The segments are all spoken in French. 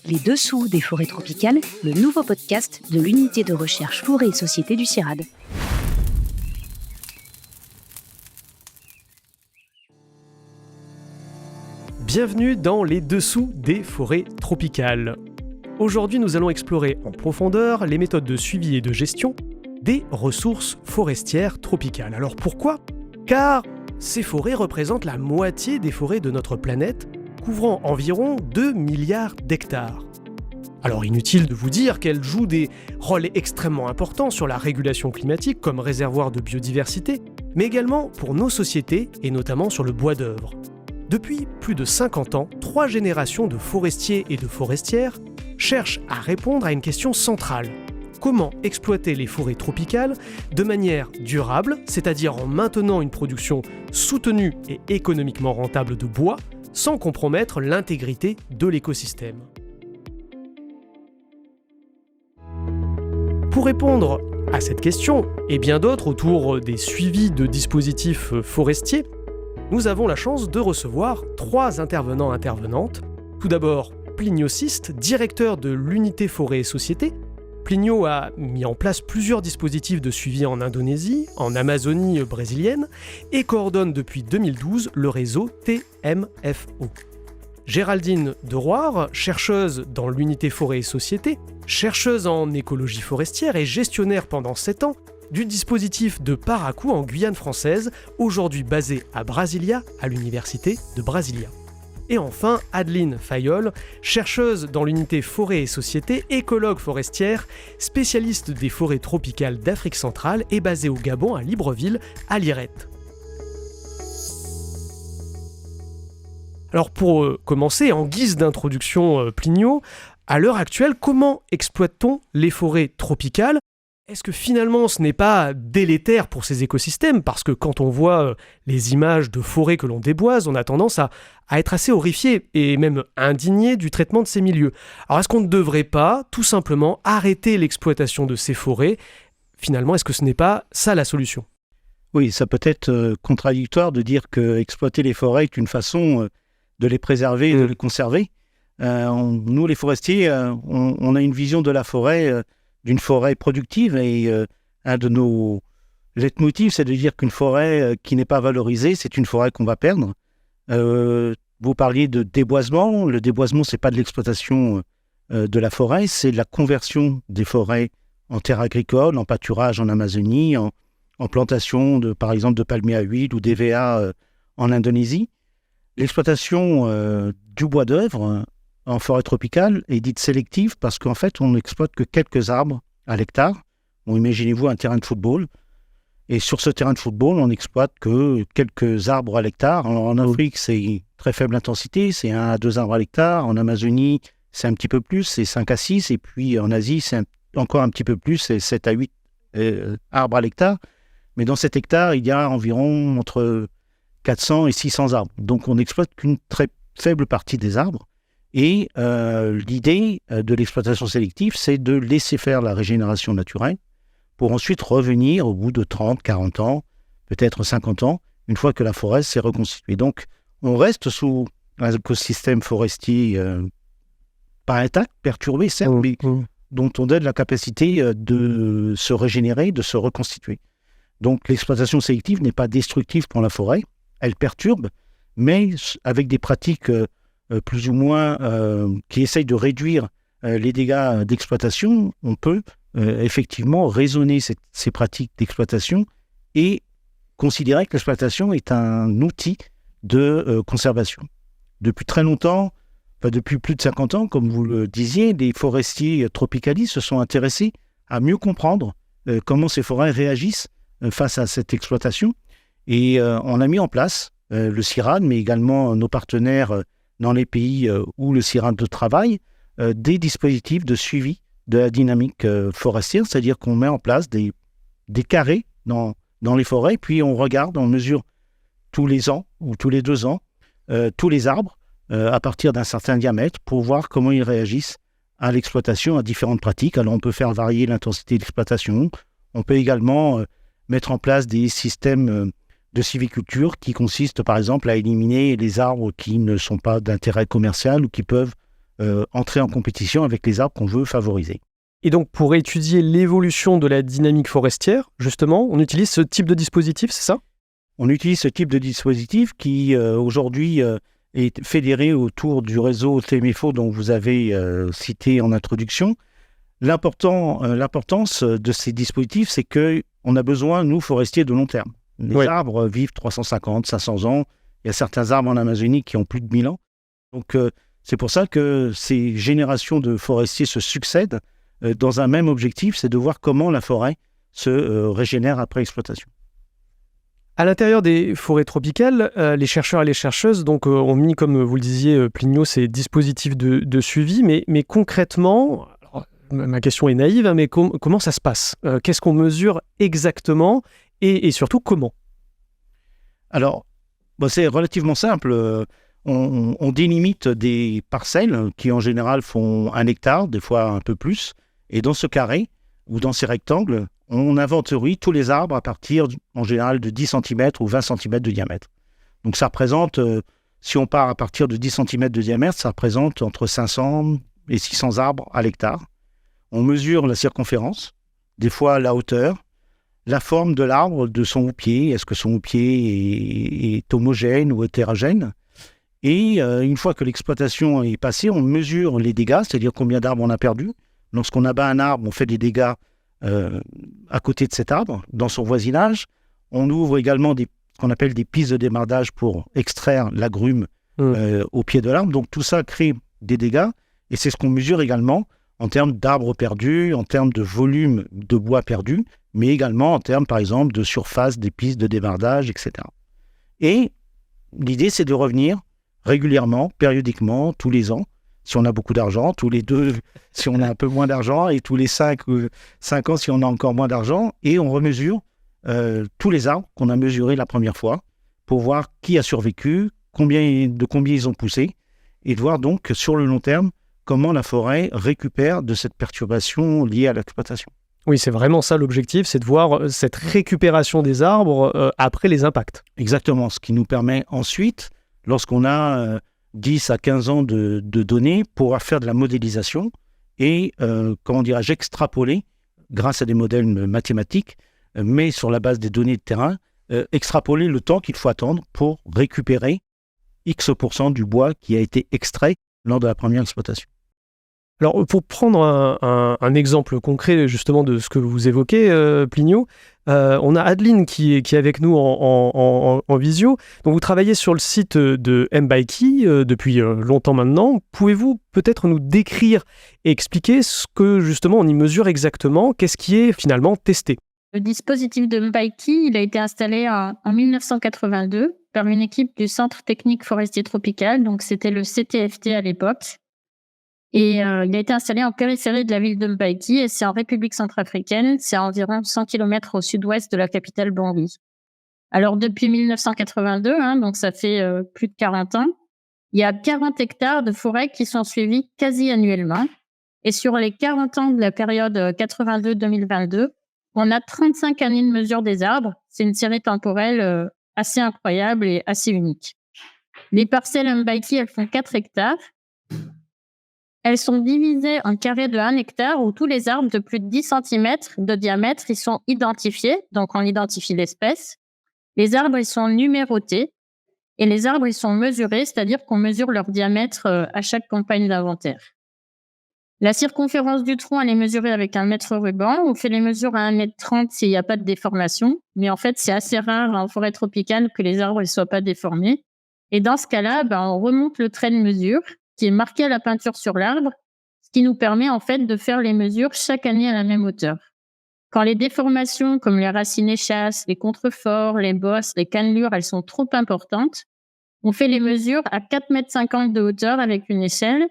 Les dessous des forêts tropicales, le nouveau podcast de l'unité de recherche Forêt et Société du CIRAD. Bienvenue dans les dessous des forêts tropicales. Aujourd'hui, nous allons explorer en profondeur les méthodes de suivi et de gestion des ressources forestières tropicales. Alors pourquoi ? Car ces forêts représentent la moitié des forêts de notre planète, couvrant environ 2 milliards d'hectares. Alors inutile de vous dire qu'elles jouent des rôles extrêmement importants sur la régulation climatique comme réservoir de biodiversité, mais également pour nos sociétés et notamment sur le bois d'œuvre. Depuis plus de 50 ans, 3 générations de forestiers et de forestières cherchent à répondre à une question centrale. Comment exploiter les forêts tropicales de manière durable, c'est-à-dire en maintenant une production soutenue et économiquement rentable de bois, sans compromettre l'intégrité de l'écosystème. Pour répondre à cette question, et bien d'autres autour des suivis de dispositifs forestiers, nous avons la chance de recevoir 3 intervenants-intervenantes. Tout d'abord, Plinio Sist, directeur de l'unité Forêt et Société. Plinio a mis en place plusieurs dispositifs de suivi en Indonésie, en Amazonie brésilienne, et coordonne depuis 2012 le réseau TMFO. Géraldine Deroire, chercheuse dans l'unité Forêt et Société, chercheuse en écologie forestière et gestionnaire pendant 7 ans du dispositif de Parakou en Guyane française, aujourd'hui basé à Brasilia, à l'université de Brasilia. Et enfin, Adeline Fayolle, chercheuse dans l'unité Forêt et Société, écologue forestière, spécialiste des forêts tropicales d'Afrique centrale et basée au Gabon à Libreville, à Lirette. Alors pour commencer, en guise d'introduction, Plinio, à l'heure actuelle, comment exploite-t-on les forêts tropicales ? Est-ce que finalement ce n'est pas délétère pour ces écosystèmes ? Parce que quand on voit les images de forêts que l'on déboise, on a tendance à être assez horrifié et même indigné du traitement de ces milieux. Alors est-ce qu'on ne devrait pas tout simplement arrêter l'exploitation de ces forêts ? Finalement, est-ce que ce n'est pas ça la solution ? Oui, ça peut être contradictoire de dire que exploiter les forêts est une façon de les préserver et de les conserver. Nous, les forestiers, on a une vision de la forêt, d'une forêt productive, et un de nos leitmotifs, c'est de dire qu'une forêt qui n'est pas valorisée, c'est une forêt qu'on va perdre. Vous parliez de déboisement. Le déboisement, c'est pas de l'exploitation de la forêt, c'est de la conversion des forêts en terres agricoles, en pâturage en Amazonie, en plantation, par exemple, de palmiers à huile ou d'EVA en Indonésie. L'exploitation du bois d'œuvre en forêt tropicale est dite sélective parce qu'en fait, on n'exploite que quelques arbres à l'hectare. Bon, imaginez-vous un terrain de football. Et sur ce terrain de football, on n'exploite que quelques arbres à l'hectare. Alors, en Afrique, c'est très faible intensité, c'est 1 à 2 arbres à l'hectare. En Amazonie, c'est un petit peu plus, c'est 5 à 6. Et puis en Asie, c'est encore un petit peu plus, c'est 7 à 8 arbres à l'hectare. Mais dans cet hectare, il y a environ entre 400 et 600 arbres. Donc, on n'exploite qu'une très faible partie des arbres. Et l'idée de l'exploitation sélective, c'est de laisser faire la régénération naturelle pour ensuite revenir au bout de 30, 40 ans, peut-être 50 ans, une fois que la forêt s'est reconstituée. Donc, on reste sous un écosystème forestier pas intact, perturbé, certes, mais dont on donne la capacité de se régénérer, de se reconstituer. Donc, l'exploitation sélective n'est pas destructive pour la forêt, elle perturbe, mais avec des pratiques plus ou moins qui essayent de réduire les dégâts d'exploitation, on peut effectivement raisonner ces pratiques d'exploitation et considérer que l'exploitation est un outil de conservation. Depuis très longtemps, depuis plus de 50 ans, comme vous le disiez, les forestiers tropicalistes se sont intéressés à mieux comprendre comment ces forêts réagissent face à cette exploitation. Et on a mis en place le CIRAD, mais également nos partenaires dans les pays où le CIRAD travaille, des dispositifs de suivi de la dynamique forestière, c'est-à-dire qu'on met en place des carrés dans les forêts, puis on regarde, on mesure tous les ans ou tous les 2 ans tous les arbres à partir d'un certain diamètre pour voir comment ils réagissent à l'exploitation, à différentes pratiques. Alors on peut faire varier l'intensité d'exploitation, on peut également mettre en place des systèmes de sylviculture qui consiste par exemple à éliminer les arbres qui ne sont pas d'intérêt commercial ou qui peuvent entrer en compétition avec les arbres qu'on veut favoriser. Et donc, pour étudier l'évolution de la dynamique forestière, justement, on utilise ce type de dispositif, c'est ça ? On utilise ce type de dispositif qui, aujourd'hui, est fédéré autour du réseau TMFO dont vous avez cité en introduction. L'importance de ces dispositifs, c'est qu'on a besoin, nous, forestiers, de long terme. Les arbres vivent 350, 500 ans. Il y a certains arbres en Amazonie qui ont plus de 1000 ans. Donc, c'est pour ça que ces générations de forestiers se succèdent dans un même objectif, c'est de voir comment la forêt se régénère après exploitation. À l'intérieur des forêts tropicales, les chercheurs et les chercheuses ont mis, comme vous le disiez, Plinio, ces dispositifs de suivi. Mais concrètement, alors, ma question est naïve, mais comment ça se passe ? Qu'est-ce qu'on mesure exactement et surtout comment ? Alors, c'est relativement simple. On délimite des parcelles qui en général font 1 hectare, des fois un peu plus. Et dans ce carré ou dans ces rectangles, on inventorie tous les arbres à partir en général de 10 cm ou 20 cm de diamètre. Donc ça représente, si on part à partir de 10 cm de diamètre, ça représente entre 500 et 600 arbres à l'hectare. On mesure la circonférence, des fois la hauteur, la forme de l'arbre, de son houppier. Est-ce que son houppier est homogène ou hétérogène ? Et une fois que l'exploitation est passée, on mesure les dégâts, c'est-à-dire combien d'arbres on a perdu. Lorsqu'on abat un arbre, on fait des dégâts à côté de cet arbre, dans son voisinage. On ouvre également ce qu'on appelle des pistes de démardage pour extraire l'agrume au pied de l'arbre. Donc tout ça crée des dégâts et c'est ce qu'on mesure également en termes d'arbres perdus, en termes de volume de bois perdu, mais également en termes, par exemple, de surface des pistes de démardage, etc. Et l'idée, c'est de revenir régulièrement, périodiquement, tous les ans, si on a beaucoup d'argent, tous les 2 si on a un peu moins d'argent, et tous les 5 ans si on a encore moins d'argent, et on remesure tous les arbres qu'on a mesurés la première fois pour voir qui a survécu, de combien ils ont poussé, et de voir donc sur le long terme comment la forêt récupère de cette perturbation liée à l'exploitation. Oui, c'est vraiment ça l'objectif, c'est de voir cette récupération des arbres après les impacts. Exactement, ce qui nous permet ensuite, lorsqu'on a 10 à 15 ans de données, pouvoir faire de la modélisation et, extrapoler, grâce à des modèles mathématiques, mais sur la base des données de terrain, extrapoler le temps qu'il faut attendre pour récupérer X% du bois qui a été extrait lors de la première exploitation. Alors, pour prendre un exemple concret justement de ce que vous évoquez, Plinio, on a Adeline qui est avec nous en visio. Donc, vous travaillez sur le site de Mbike depuis longtemps maintenant. Pouvez-vous peut-être nous décrire et expliquer ce que justement on y mesure exactement ? Qu'est-ce qui est finalement testé ? Le dispositif de Mbike, il a été installé en 1982 par une équipe du Centre technique forestier tropical. Donc, c'était le CTFT à l'époque. Et il a été installé en périphérie de la ville de Mbike et c'est en République centrafricaine, c'est à environ 100 km au sud-ouest de la capitale Bangui. Alors depuis 1982, donc ça fait plus de 40 ans, il y a 40 hectares de forêt qui sont suivis quasi annuellement. Et sur les 40 ans de la période 82-2022, on a 35 années de mesure des arbres. C'est une série temporelle assez incroyable et assez unique. Les parcelles Mbike, elles font 4 hectares. Elles sont divisées en carrés de 1 hectare où tous les arbres de plus de 10 cm de diamètre, ils sont identifiés. Donc, on identifie l'espèce. Les arbres, ils sont numérotés. Et les arbres, ils sont mesurés, c'est-à-dire qu'on mesure leur diamètre à chaque campagne d'inventaire. La circonférence du tronc, elle est mesurée avec un mètre ruban. On fait les mesures à 1,30 m s'il n'y a pas de déformation. Mais en fait, c'est assez rare en forêt tropicale que les arbres ne soient pas déformés. Et dans ce cas-là, on remonte le trait de mesure qui est marqué à la peinture sur l'arbre, ce qui nous permet en fait de faire les mesures chaque année à la même hauteur. Quand les déformations comme les racines échasses, les contreforts, les bosses, les cannelures, elles sont trop importantes, on fait les mesures à 4,50 m de hauteur avec une échelle.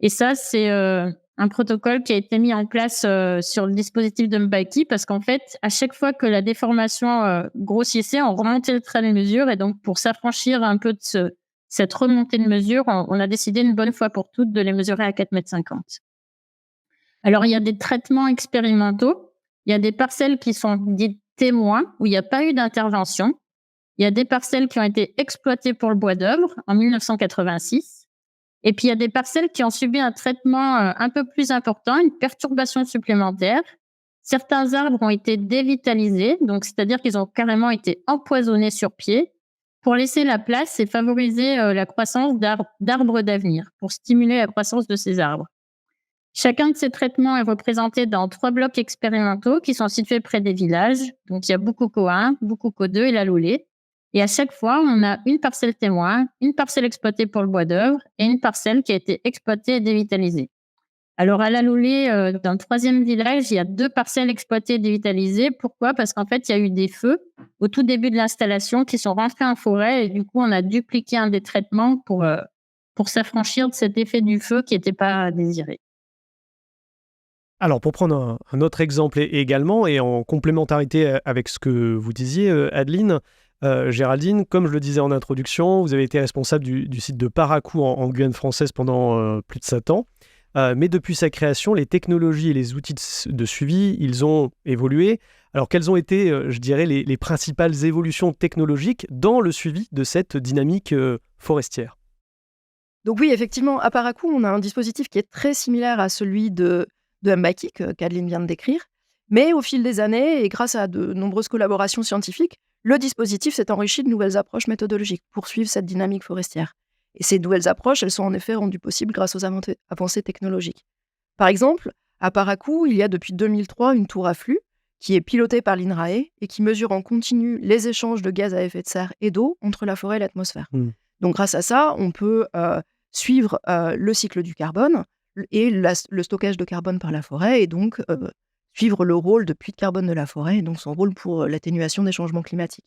Et ça, c'est un protocole qui a été mis en place sur le dispositif de Mbike parce qu'en fait, à chaque fois que la déformation grossissait, on remontait le trait de mesure. Et donc, pour s'affranchir un peu de cette remontée de mesure, on a décidé une bonne fois pour toutes de les mesurer à 4,50 m. Alors, il y a des traitements expérimentaux. Il y a des parcelles qui sont dites témoins, où il n'y a pas eu d'intervention. Il y a des parcelles qui ont été exploitées pour le bois d'œuvre en 1986. Et puis, il y a des parcelles qui ont subi un traitement un peu plus important, une perturbation supplémentaire. Certains arbres ont été dévitalisés, donc c'est-à-dire qu'ils ont carrément été empoisonnés sur pied pour laisser la place et favoriser la croissance d'arbres d'avenir, pour stimuler la croissance de ces arbres. Chacun de ces traitements est représenté dans 3 blocs expérimentaux qui sont situés près des villages. Donc, il y a Boukouko 1, Boukouko 2 et La Loulée. Et à chaque fois, on a une parcelle témoin, une parcelle exploitée pour le bois d'œuvre et une parcelle qui a été exploitée et dévitalisée. Alors, à La Loulée, dans le 3e village, il y a 2 parcelles exploitées et dévitalisées. Pourquoi ? Parce qu'en fait, il y a eu des feux au tout début de l'installation qui sont rentrés en forêt et du coup, on a dupliqué un des traitements pour s'affranchir de cet effet du feu qui n'était pas désiré. Alors, pour prendre un autre exemple également, et en complémentarité avec ce que vous disiez, Adeline, Géraldine, comme je le disais en introduction, vous avez été responsable du site de Parakou en Guyane française pendant plus de 7 ans. Mais depuis sa création, les technologies et les outils de suivi, ils ont évolué. Alors, quelles ont été, je dirais, les principales évolutions technologiques dans le suivi de cette dynamique forestière ? Donc oui, effectivement, à Parakou, on a un dispositif qui est très similaire à celui de Mbaki, qu'Adeline vient de décrire. Mais au fil des années, et grâce à de nombreuses collaborations scientifiques, le dispositif s'est enrichi de nouvelles approches méthodologiques pour suivre cette dynamique forestière. Et ces nouvelles approches, elles sont en effet rendues possibles grâce aux avancées technologiques. Par exemple, à Parakou, il y a depuis 2003 une tour à flux qui est pilotée par l'INRAE et qui mesure en continu les échanges de gaz à effet de serre et d'eau entre la forêt et l'atmosphère. Donc grâce à ça, on peut suivre le cycle du carbone et le stockage de carbone par la forêt et donc suivre le rôle de puits de carbone de la forêt et donc son rôle pour l'atténuation des changements climatiques.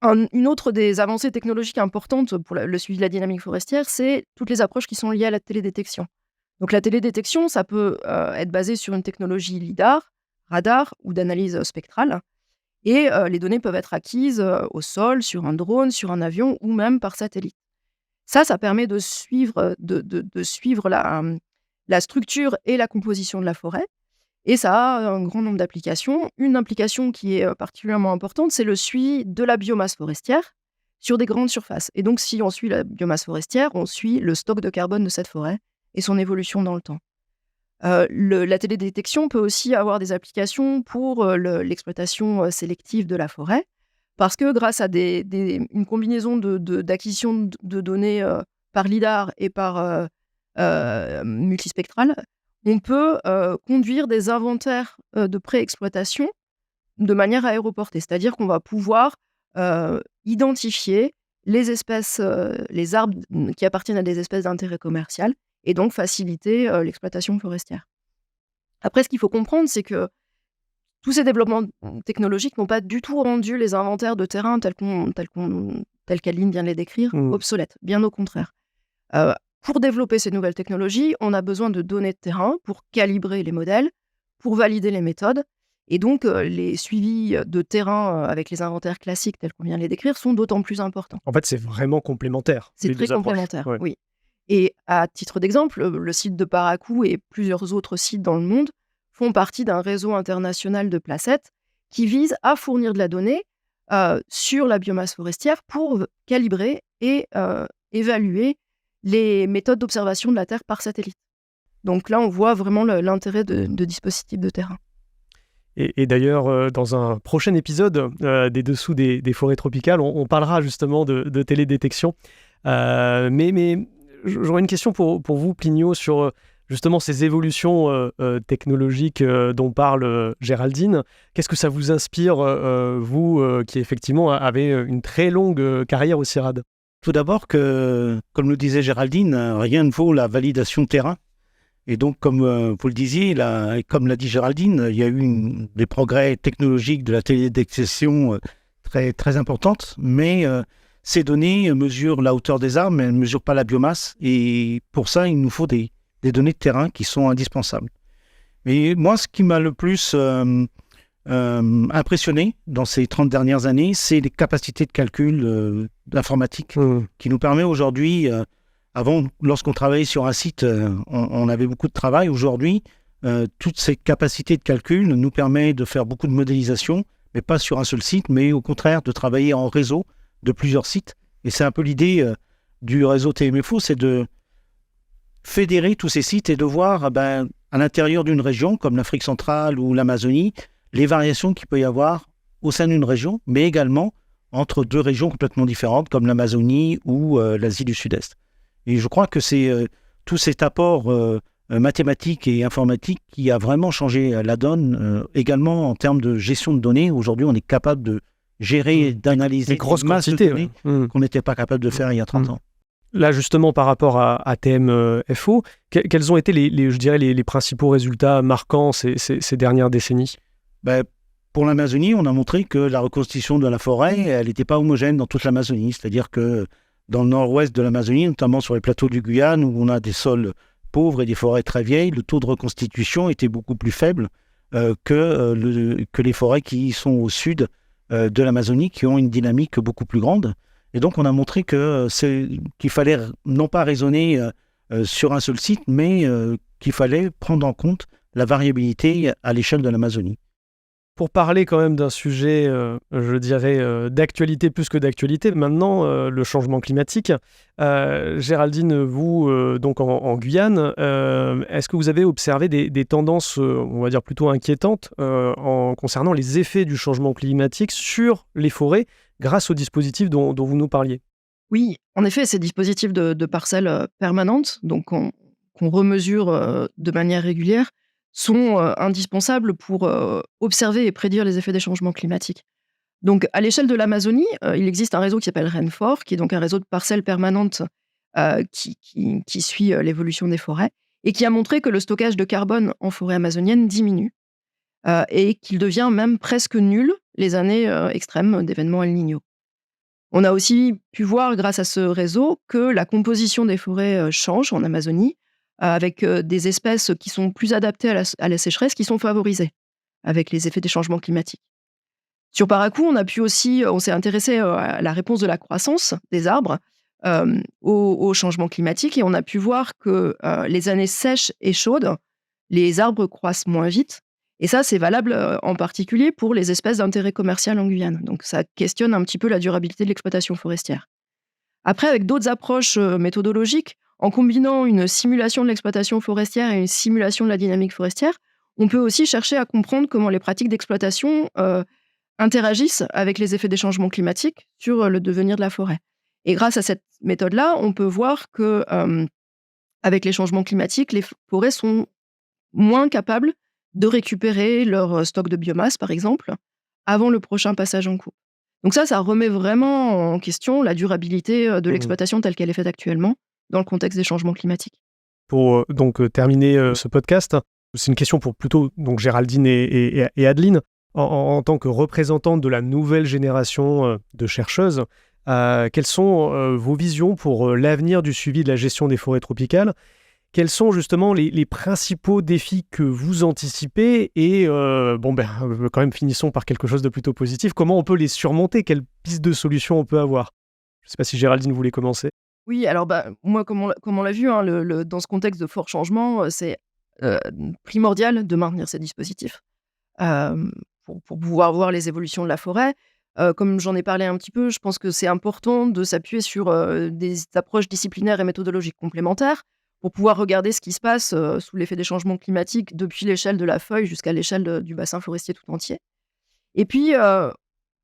Une autre des avancées technologiques importantes pour le suivi de la dynamique forestière, c'est toutes les approches qui sont liées à la télédétection. Donc la télédétection, ça peut être basé sur une technologie LIDAR, radar ou d'analyse spectrale. Et les données peuvent être acquises au sol, sur un drone, sur un avion ou même par satellite. Ça permet de suivre, de suivre la structure et la composition de la forêt. Et ça a un grand nombre d'applications. Une application qui est particulièrement importante, c'est le suivi de la biomasse forestière sur des grandes surfaces. Et donc, si on suit la biomasse forestière, on suit le stock de carbone de cette forêt et son évolution dans le temps. La télédétection peut aussi avoir des applications pour l'exploitation sélective de la forêt, parce que grâce à une combinaison d'acquisition de données par LIDAR et par multispectral, on peut conduire des inventaires de pré-exploitation de manière aéroportée. C'est-à-dire qu'on va pouvoir identifier les espèces, les arbres qui appartiennent à des espèces d'intérêt commercial et donc faciliter l'exploitation forestière. Après, ce qu'il faut comprendre, c'est que tous ces développements technologiques n'ont pas du tout rendu les inventaires de terrain tels qu'Adeline vient de les décrire obsolètes, bien au contraire. Pour développer ces nouvelles technologies, on a besoin de données de terrain pour calibrer les modèles, pour valider les méthodes. Et donc, les suivis de terrain avec les inventaires classiques tels qu'on vient de les décrire sont d'autant plus importants. En fait, c'est vraiment complémentaire. C'est très complémentaire, oui. Et à titre d'exemple, le site de Parakou et plusieurs autres sites dans le monde font partie d'un réseau international de placettes qui vise à fournir de la donnée sur la biomasse forestière pour calibrer et évaluer les méthodes d'observation de la Terre par satellite. Donc là, on voit vraiment l'intérêt de dispositifs de terrain. Et d'ailleurs, dans un prochain épisode des Dessous des forêts tropicales, on parlera justement de télédétection. Mais j'aurais une question pour vous, Plinio, sur justement ces évolutions technologiques dont parle Géraldine. Qu'est-ce que ça vous inspire, vous, qui effectivement avez une très longue carrière au CIRAD ? Tout d'abord que, comme le disait Géraldine, rien ne vaut la validation de terrain. Et donc, comme vous le disiez, comme l'a dit Géraldine, il y a eu des progrès technologiques de la télédétection très, très importantes, mais ces données mesurent la hauteur des arbres, mais elles ne mesurent pas la biomasse. Et pour ça, il nous faut des données de terrain qui sont indispensables. Mais moi, ce qui m'a le plus impressionné dans ces 30 dernières années, c'est les capacités de calcul d'informatique qui nous permet aujourd'hui... Avant, lorsqu'on travaillait sur un site, on avait beaucoup de travail. Aujourd'hui, toutes ces capacités de calcul nous permettent de faire beaucoup de modélisation, mais pas sur un seul site, mais au contraire de travailler en réseau de plusieurs sites. Et c'est un peu l'idée du réseau TMFO, c'est de fédérer tous ces sites et de voir à l'intérieur d'une région, comme l'Afrique centrale ou l'Amazonie, les variations qu'il peut y avoir au sein d'une région, mais également entre deux régions complètement différentes, comme l'Amazonie ou l'Asie du Sud-Est. Et je crois que c'est tout cet apport mathématique et informatique qui a vraiment changé la donne, également en termes de gestion de données. Aujourd'hui, on est capable de gérer, d'analyser des grosses masses de quantités, données ouais. qu'on n'était pas capable de faire il y a 30 ans. Là, justement, par rapport à TMFO, quels ont été je dirais, les principaux résultats marquants ces dernières décennies ? Pour l'Amazonie, on a montré que la reconstitution de la forêt, elle n'était pas homogène dans toute l'Amazonie. C'est-à-dire que dans le nord-ouest de l'Amazonie, notamment sur les plateaux du Guyane, où on a des sols pauvres et des forêts très vieilles, le taux de reconstitution était beaucoup plus faible que les forêts qui sont au sud de l'Amazonie, qui ont une dynamique beaucoup plus grande. Et donc, on a montré qu'il fallait non pas raisonner sur un seul site, mais qu'il fallait prendre en compte la variabilité à l'échelle de l'Amazonie. Pour parler quand même d'un sujet, je dirais, d'actualité plus que d'actualité, maintenant, le changement climatique. Géraldine, vous, donc en Guyane, est-ce que vous avez observé des tendances, on va dire plutôt inquiétantes, concernant les effets du changement climatique sur les forêts grâce aux dispositifs dont vous nous parliez ? Oui, en effet, ces dispositifs de parcelles permanentes, donc qu'on remesure de manière régulière, sont indispensables pour observer et prédire les effets des changements climatiques. Donc, à l'échelle de l'Amazonie, il existe un réseau qui s'appelle RENFOR, qui est donc un réseau de parcelles permanentes qui suit l'évolution des forêts et qui a montré que le stockage de carbone en forêt amazonienne diminue et qu'il devient même presque nul les années extrêmes d'événements El Niño. On a aussi pu voir, grâce à ce réseau, que la composition des forêts change en Amazonie, avec des espèces qui sont plus adaptées à la sécheresse, qui sont favorisées avec les effets des changements climatiques. Sur Parakou, on s'est intéressé à la réponse de la croissance des arbres au changement climatique, et on a pu voir que les années sèches et chaudes, les arbres croissent moins vite. Et ça, c'est valable en particulier pour les espèces d'intérêt commercial en Guyane. Donc ça questionne un petit peu la durabilité de l'exploitation forestière. Après, avec d'autres approches méthodologiques, en combinant une simulation de l'exploitation forestière et une simulation de la dynamique forestière, on peut aussi chercher à comprendre comment les pratiques d'exploitation interagissent avec les effets des changements climatiques sur le devenir de la forêt. Et grâce à cette méthode-là, on peut voir que avec les changements climatiques, les forêts sont moins capables de récupérer leur stock de biomasse, par exemple, avant le prochain passage en coupe. Donc ça remet vraiment en question la durabilité de l'exploitation telle qu'elle est faite actuellement dans le contexte des changements climatiques. Pour donc terminer ce podcast, c'est une question pour plutôt donc Géraldine et Adeline. En tant que représentante de la nouvelle génération de chercheuses, quelles sont vos visions pour l'avenir du suivi de la gestion des forêts tropicales ? Quels sont justement les principaux défis que vous anticipez ? Et quand même, finissons par quelque chose de plutôt positif. Comment on peut les surmonter ? Quelles pistes de solutions on peut avoir ? Je ne sais pas si Géraldine voulait commencer. Oui, alors moi, comme on l'a vu, dans ce contexte de fort changement, c'est primordial de maintenir ces dispositifs pour pouvoir voir les évolutions de la forêt. Comme j'en ai parlé un petit peu, je pense que c'est important de s'appuyer sur des approches disciplinaires et méthodologiques complémentaires pour pouvoir regarder ce qui se passe sous l'effet des changements climatiques depuis l'échelle de la feuille jusqu'à l'échelle du bassin forestier tout entier. Et puis,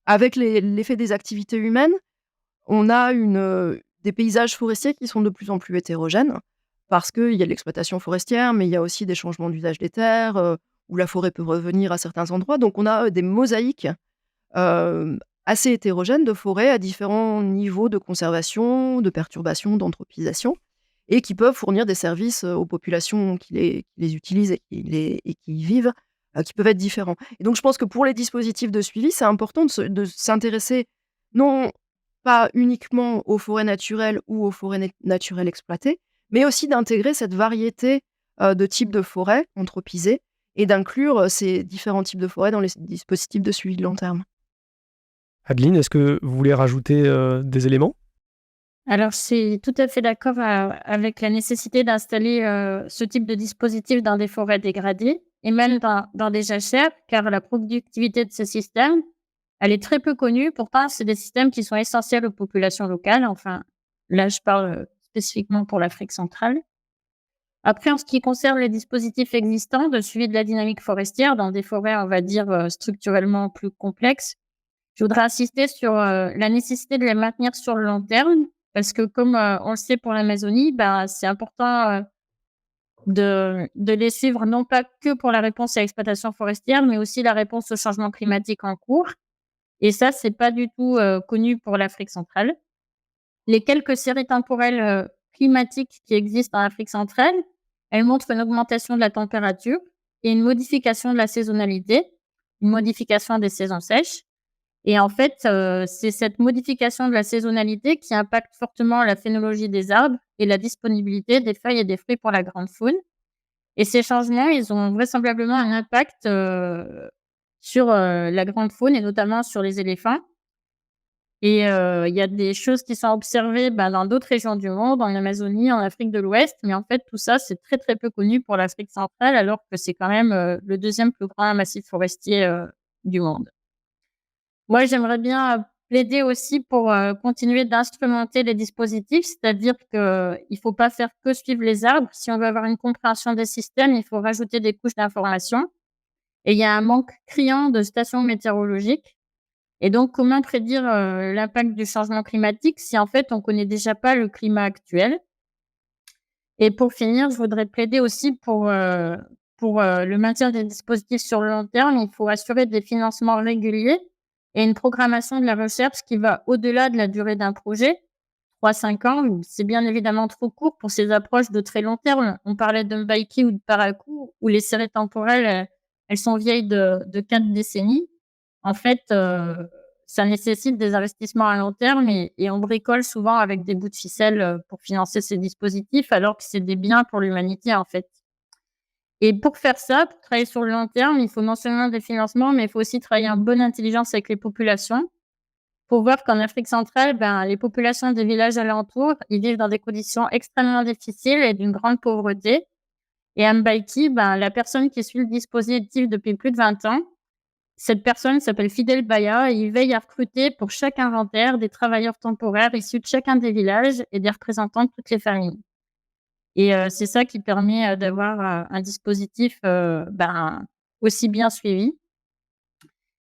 avec l'effet des activités humaines, on a des paysages forestiers qui sont de plus en plus hétérogènes parce qu'il y a de l'exploitation forestière, mais il y a aussi des changements d'usage des terres, où la forêt peut revenir à certains endroits. Donc, on a des mosaïques assez hétérogènes de forêts à différents niveaux de conservation, de perturbation, d'anthropisation, et qui peuvent fournir des services aux populations qui les utilisent et qui y vivent, qui peuvent être différents. Et donc, je pense que pour les dispositifs de suivi, c'est important de s'intéresser non pas uniquement aux forêts naturelles ou aux forêts naturelles exploitées, mais aussi d'intégrer cette variété de types de forêts anthropisées et d'inclure ces différents types de forêts dans les dispositifs de suivi de long terme. Adeline, est-ce que vous voulez rajouter des éléments ? Alors, je suis tout à fait d'accord avec la nécessité d'installer ce type de dispositif dans des forêts dégradées et même dans des jachères, car la productivité de ce système Elle est très peu connue, pourtant c'est des systèmes qui sont essentiels aux populations locales. Enfin, là je parle spécifiquement pour l'Afrique centrale. Après, en ce qui concerne les dispositifs existants de suivi de la dynamique forestière dans des forêts, on va dire, structurellement plus complexes, je voudrais insister sur la nécessité de les maintenir sur le long terme, parce que comme on le sait pour l'Amazonie, c'est important de les suivre non pas que pour la réponse à l'exploitation forestière, mais aussi la réponse au changement climatique en cours. Et ça, c'est pas du tout connu pour l'Afrique centrale. Les quelques séries temporelles climatiques qui existent en Afrique centrale, elles montrent une augmentation de la température et une modification de la saisonnalité, une modification des saisons sèches. Et en fait, c'est cette modification de la saisonnalité qui impacte fortement la phénologie des arbres et la disponibilité des feuilles et des fruits pour la grande faune. Et ces changements, ils ont vraisemblablement un impact sur la grande faune et notamment sur les éléphants. Et il y a des choses qui sont observées dans d'autres régions du monde, en Amazonie, en Afrique de l'Ouest. Mais en fait, tout ça, c'est très, très peu connu pour l'Afrique centrale, alors que c'est quand même le deuxième plus grand massif forestier du monde. Moi, j'aimerais bien plaider aussi pour continuer d'instrumenter les dispositifs, c'est-à-dire qu'il ne faut pas faire que suivre les arbres. Si on veut avoir une compréhension des systèmes, il faut rajouter des couches d'information. Et il y a un manque criant de stations météorologiques. Et donc, comment prédire l'impact du changement climatique si en fait, on ne connaît déjà pas le climat actuel? Et pour finir, je voudrais plaider aussi pour le maintien des dispositifs sur le long terme. Il faut assurer des financements réguliers et une programmation de la recherche qui va au-delà de la durée d'un projet. 3-5 ans, c'est bien évidemment trop court pour ces approches de très long terme. On parlait de Mbeki ou de Parakou, où les séries temporelles, elles sont vieilles de 4 décennies. En fait, ça nécessite des investissements à long terme et on bricole souvent avec des bouts de ficelle pour financer ces dispositifs, alors que c'est des biens pour l'humanité, en fait. Et pour faire ça, pour travailler sur le long terme, il faut non seulement des financements, mais il faut aussi travailler en bonne intelligence avec les populations. Pour voir qu'en Afrique centrale, les populations des villages alentours, ils vivent dans des conditions extrêmement difficiles et d'une grande pauvreté. Et à Mbeki, la personne qui suit le dispositif depuis plus de 20 ans, cette personne s'appelle Fidel Baya et il veille à recruter pour chaque inventaire des travailleurs temporaires issus de chacun des villages et des représentants de toutes les familles. Et c'est ça qui permet d'avoir un dispositif aussi bien suivi.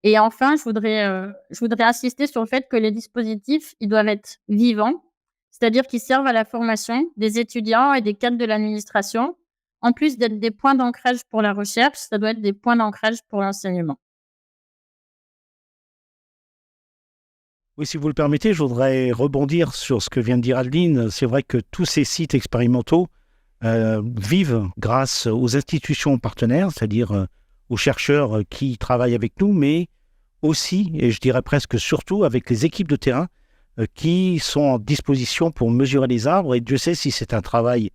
Et enfin, je voudrais insister sur le fait que les dispositifs, ils doivent être vivants, c'est-à-dire qu'ils servent à la formation des étudiants et des cadres de l'administration. En plus d'être des points d'ancrage pour la recherche, ça doit être des points d'ancrage pour l'enseignement. Oui, si vous le permettez, je voudrais rebondir sur ce que vient de dire Adeline. C'est vrai que tous ces sites expérimentaux vivent grâce aux institutions partenaires, c'est-à-dire aux chercheurs qui travaillent avec nous, mais aussi, et je dirais presque surtout, avec les équipes de terrain qui sont en disposition pour mesurer les arbres. Et Dieu sait si c'est un travail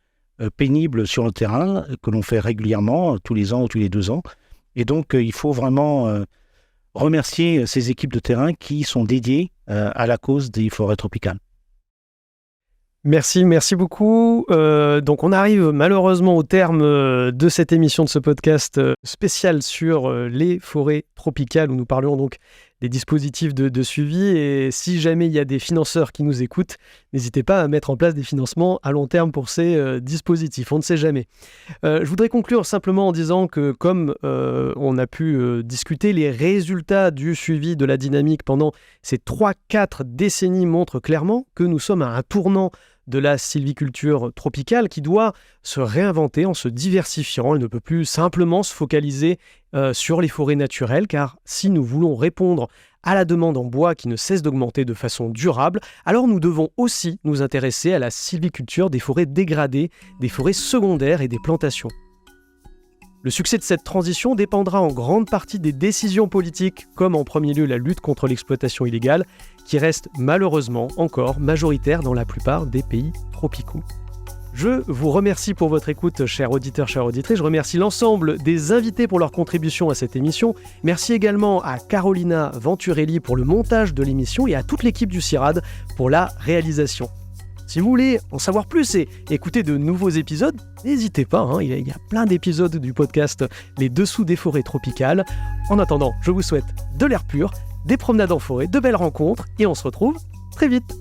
pénible sur le terrain que l'on fait régulièrement, tous les ans ou tous les 2 ans. Et donc, il faut vraiment remercier ces équipes de terrain qui sont dédiées à la cause des forêts tropicales. Merci beaucoup. Donc on arrive malheureusement au terme de cette émission, de ce podcast spécial sur les forêts tropicales, où nous parlions donc des dispositifs de suivi. Et si jamais il y a des financeurs qui nous écoutent, n'hésitez pas à mettre en place des financements à long terme pour ces dispositifs. On ne sait jamais. Je voudrais conclure simplement en disant que comme on a pu discuter, les résultats du suivi de la dynamique pendant ces 3-4 décennies montrent clairement que nous sommes à un tournant de la sylviculture tropicale qui doit se réinventer en se diversifiant. Elle ne peut plus simplement se focaliser sur les forêts naturelles, car si nous voulons répondre à la demande en bois qui ne cesse d'augmenter de façon durable, alors nous devons aussi nous intéresser à la sylviculture des forêts dégradées, des forêts secondaires et des plantations. Le succès de cette transition dépendra en grande partie des décisions politiques, comme en premier lieu la lutte contre l'exploitation illégale, qui reste malheureusement encore majoritaire dans la plupart des pays tropicaux. Je vous remercie pour votre écoute, chers auditeurs, chères auditrices. Je remercie l'ensemble des invités pour leur contribution à cette émission. Merci également à Carolina Venturelli pour le montage de l'émission et à toute l'équipe du CIRAD pour la réalisation. Si vous voulez en savoir plus et écouter de nouveaux épisodes, n'hésitez pas, il y a plein d'épisodes du podcast Les Dessous des forêts tropicales. En attendant, je vous souhaite de l'air pur des promenades en forêt, de belles rencontres, et on se retrouve très vite.